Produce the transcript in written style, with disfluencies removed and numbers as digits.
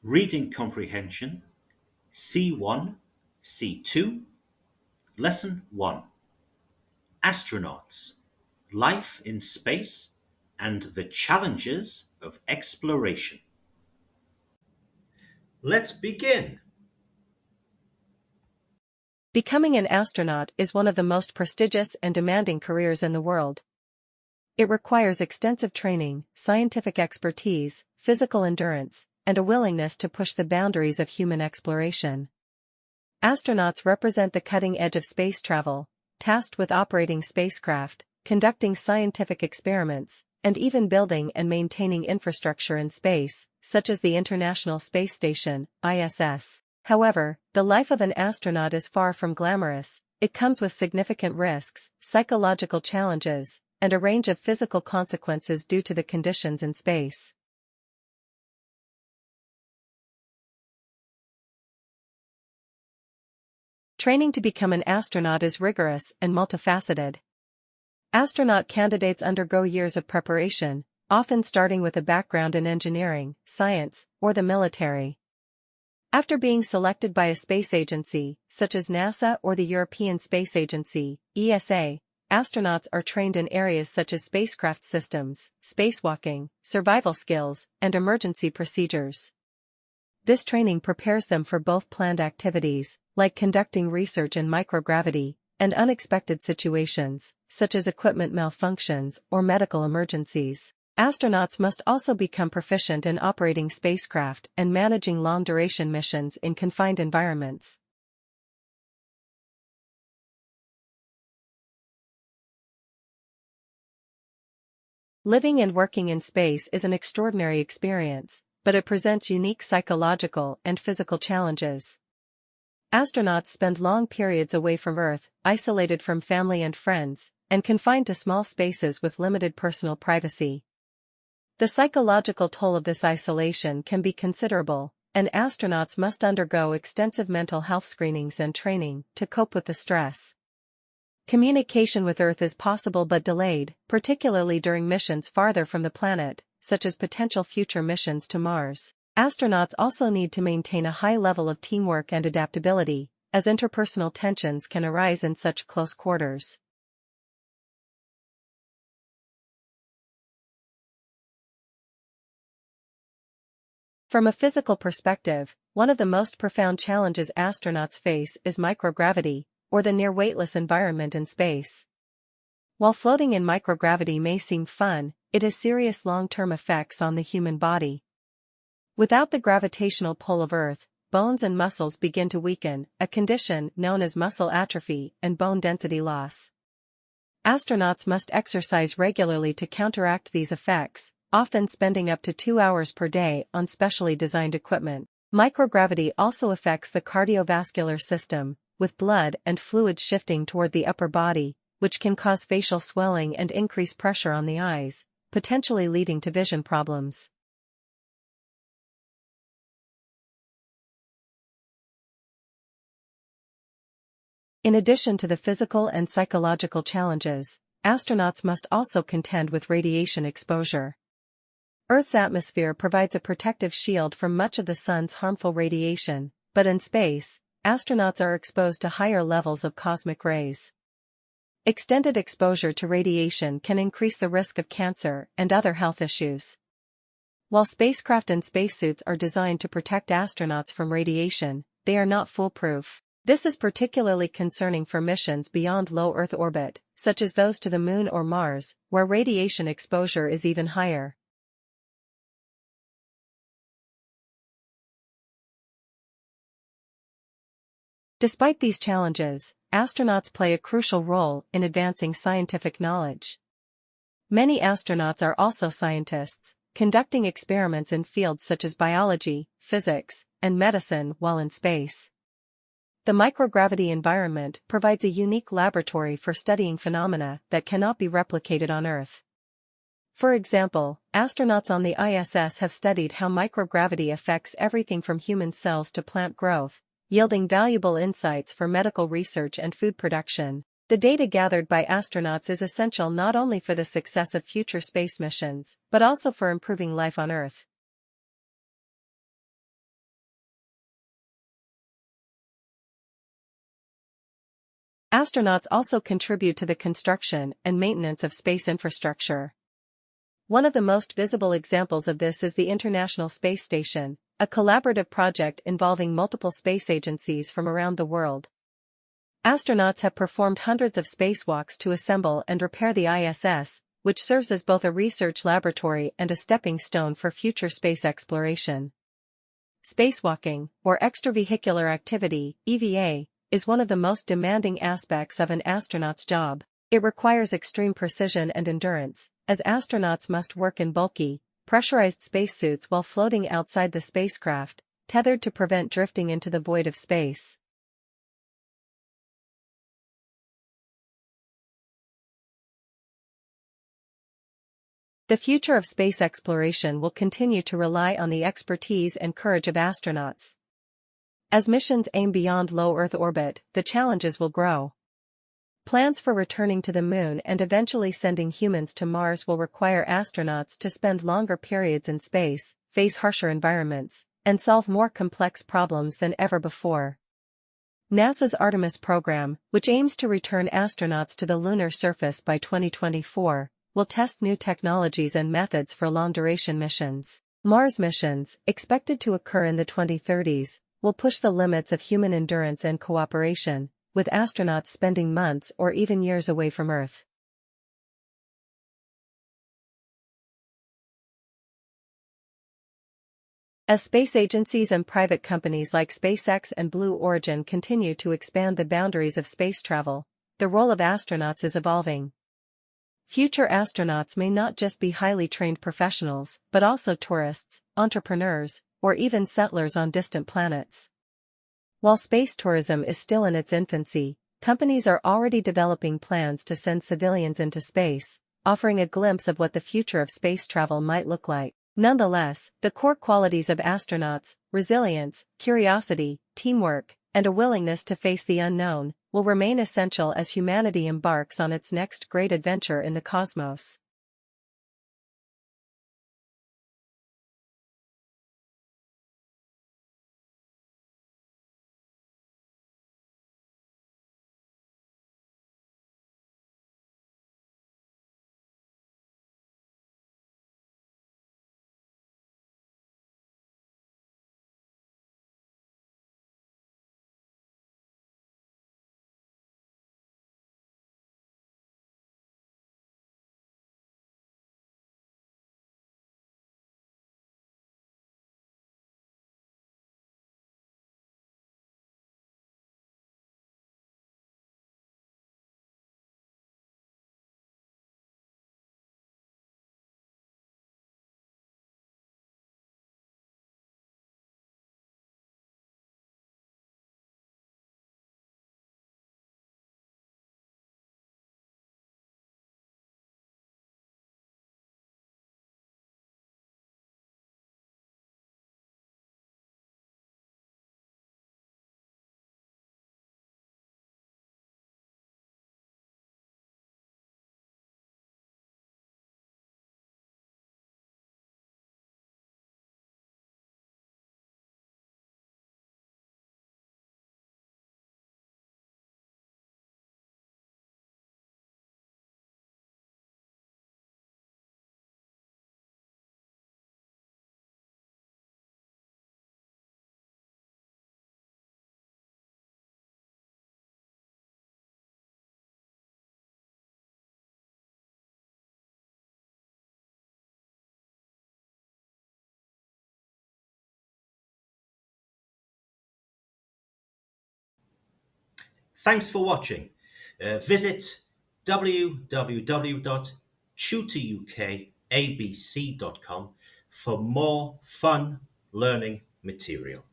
Reading Comprehension, C1, C2, Lesson 1. Astronauts, Life in Space and the Challenges of Exploration. Let's begin. Becoming an astronaut is one of the most prestigious and demanding careers in the world. It requires extensive training, scientific expertise, physical endurance, and a willingness to push the boundaries of human exploration. Astronauts represent the cutting edge of space travel, tasked with operating spacecraft, conducting scientific experiments, and even building and maintaining infrastructure in space, such as the International Space Station, ISS. However, the life of an astronaut is far from glamorous. It comes with significant risks, psychological challenges, and a range of physical consequences due to the conditions in space. Training to become an astronaut is rigorous and multifaceted. Astronaut candidates undergo years of preparation, often starting with a background in engineering, science, or the military. After being selected by a space agency, such as NASA or the European Space Agency, ESA, astronauts are trained in areas such as spacecraft systems, spacewalking, survival skills, and emergency procedures. This training prepares them for both planned activities, like conducting research in microgravity, and unexpected situations, such as equipment malfunctions or medical emergencies. Astronauts must also become proficient in operating spacecraft and managing long-duration missions in confined environments. Living and working in space is an extraordinary experience, but it presents unique psychological and physical challenges. Astronauts spend long periods away from Earth, isolated from family and friends, and confined to small spaces with limited personal privacy. The psychological toll of this isolation can be considerable, and astronauts must undergo extensive mental health screenings and training to cope with the stress. Communication with Earth is possible but delayed, particularly during missions farther from the planet, such as potential future missions to Mars. Astronauts also need to maintain a high level of teamwork and adaptability, as interpersonal tensions can arise in such close quarters. From a physical perspective, one of the most profound challenges astronauts face is microgravity, or the near-weightless environment in space. While floating in microgravity may seem fun, it has serious long-term effects on the human body. Without the gravitational pull of Earth, bones and muscles begin to weaken, a condition known as muscle atrophy and bone density loss. Astronauts must exercise regularly to counteract these effects, often spending up to 2 hours per day on specially designed equipment. Microgravity also affects the cardiovascular system, with blood and fluid shifting toward the upper body, which can cause facial swelling and increase pressure on the eyes, potentially leading to vision problems. In addition to the physical and psychological challenges, astronauts must also contend with radiation exposure. Earth's atmosphere provides a protective shield from much of the sun's harmful radiation, but in space, astronauts are exposed to higher levels of cosmic rays. Extended exposure to radiation can increase the risk of cancer and other health issues. While spacecraft and spacesuits are designed to protect astronauts from radiation, they are not foolproof. This is particularly concerning for missions beyond low Earth orbit, such as those to the Moon or Mars, where radiation exposure is even higher. Despite these challenges, astronauts play a crucial role in advancing scientific knowledge. Many astronauts are also scientists, conducting experiments in fields such as biology, physics, and medicine while in space. The microgravity environment provides a unique laboratory for studying phenomena that cannot be replicated on Earth. For example, astronauts on the ISS have studied how microgravity affects everything from human cells to plant growth, yielding valuable insights for medical research and food production. The data gathered by astronauts is essential not only for the success of future space missions, but also for improving life on Earth. Astronauts also contribute to the construction and maintenance of space infrastructure. One of the most visible examples of this is the International Space Station, a collaborative project involving multiple space agencies from around the world. Astronauts have performed hundreds of spacewalks to assemble and repair the ISS, which serves as both a research laboratory and a stepping stone for future space exploration. Spacewalking, or extravehicular activity, EVA, is one of the most demanding aspects of an astronaut's job. It requires extreme precision and endurance, as astronauts must work in bulky, pressurized spacesuits while floating outside the spacecraft, tethered to prevent drifting into the void of space. The future of space exploration will continue to rely on the expertise and courage of astronauts. As missions aim beyond low Earth orbit, the challenges will grow. Plans for returning to the Moon and eventually sending humans to Mars will require astronauts to spend longer periods in space, face harsher environments, and solve more complex problems than ever before. NASA's Artemis program, which aims to return astronauts to the lunar surface by 2024, will test new technologies and methods for long-duration missions. Mars missions, expected to occur in the 2030s, will push the limits of human endurance and cooperation, with astronauts spending months or even years away from Earth. As space agencies and private companies like SpaceX and Blue Origin continue to expand the boundaries of space travel, the role of astronauts is evolving. Future astronauts may not just be highly trained professionals, but also tourists, entrepreneurs, or even settlers on distant planets. While space tourism is still in its infancy, companies are already developing plans to send civilians into space, offering a glimpse of what the future of space travel might look like. Nonetheless, the core qualities of astronauts, resilience, curiosity, teamwork, and a willingness to face the unknown, will remain essential as humanity embarks on its next great adventure in the cosmos. Thanks for watching. Visit www.tutorukabc.com for more fun learning material.